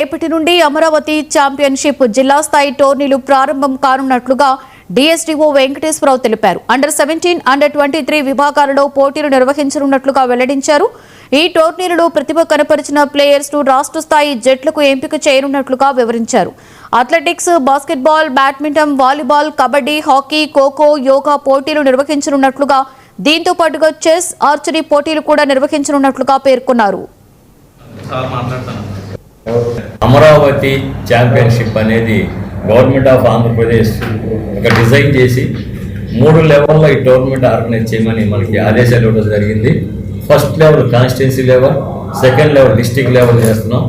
రేపటి నుండి అమరావతి ఛాంపియన్షిప్ జిల్లా స్థాయి టోర్నీలు ప్రారంభం కానున్నట్లుగా డిఎస్డీఓ వెంకటేశ్వరరావు తెలిపారు. అండర్-17, అండర్-23 విభాగాలలో పోటీలు నిర్వహించనున్నట్లుగా వెల్లడించారు. ఈ టోర్నీలలో ప్రతిభ కనపరిచిన ప్లేయర్స్ ను రాష్ట్ర స్థాయి జట్లకు ఎంపిక చేయనున్నట్లుగా వివరించారు. Athletics, basketball, badminton, volleyball, kabaddi, hockey, kho kho, yoga పోటీలు నిర్వహించనున్నట్లుగా, దీంతో పాటుగా చెస్, ఆర్చరీ పోటీలు కూడా నిర్వహించనున్నట్లుగా పేర్కొన్నారు. అమరావతి ఛాంపియన్షిప్ అనేది గవర్నమెంట్ ఆఫ్ ఆంధ్రప్రదేశ్ ఒక డిజైన్ చేసి 3 లెవెల్లో ఈ టోర్నమెంట్ ఆర్గనైజ్ చేయమని మనకి ఆదేశాలు ఇవ్వడం జరిగింది. First level constituency level, second level district level చేస్తున్నాం,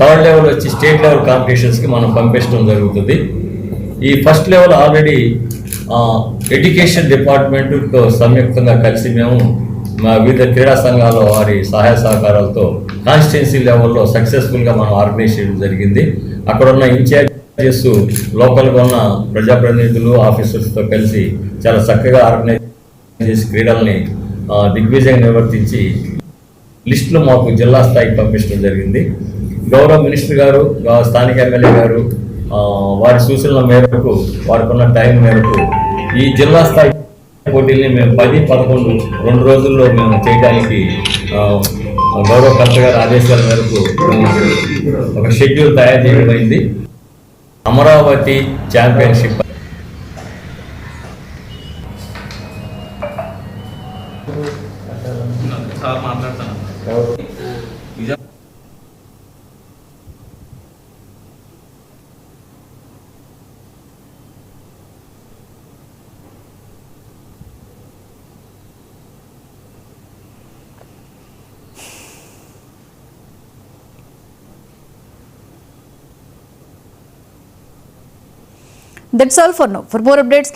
థర్డ్ లెవెల్ వచ్చి స్టేట్ లెవెల్ కాంపిటీషన్స్కి మనం పంపించడం జరుగుతుంది. ఈ ఫస్ట్ లెవెల్ ఆల్రెడీ ఎడ్యుకేషన్ డిపార్ట్మెంట్తో సంయుక్తంగా కలిసి మేము మా వివిధ క్రీడా సంఘాల వారి సహాయ సహకారాలతో కాన్స్టిట్యున్సీ లెవెల్లో సక్సెస్ఫుల్గా మనం ఆర్గనైజ్ చేయడం జరిగింది. అక్కడ ఉన్న ఇన్ఛార్జెస్, లోకల్గా ఉన్న ప్రజాప్రతినిధులు, ఆఫీసర్స్తో కలిసి చాలా చక్కగా ఆర్గనైజ్ చేసి క్రీడల్ని దిగ్విజయంగా నిర్వర్తించి లిస్టులు మాకు జిల్లా స్థాయికి పంపించడం జరిగింది. గౌరవ మినిస్టర్ గారు, స్థానిక ఎమ్మెల్యే గారు వారి సూచనల మేరకు, వారికి ఉన్న టైం మేరకు ఈ జిల్లా స్థాయి పోటీల్ని మేము 10, 11 2 రోజుల్లో మేము చేయడానికి గౌరవ కలెక్టర్ గారి ఆదేశాల మేరకు ఒక షెడ్యూల్ తయారు చేయడమైంది. Amaravati championship That's all for now. For more updates,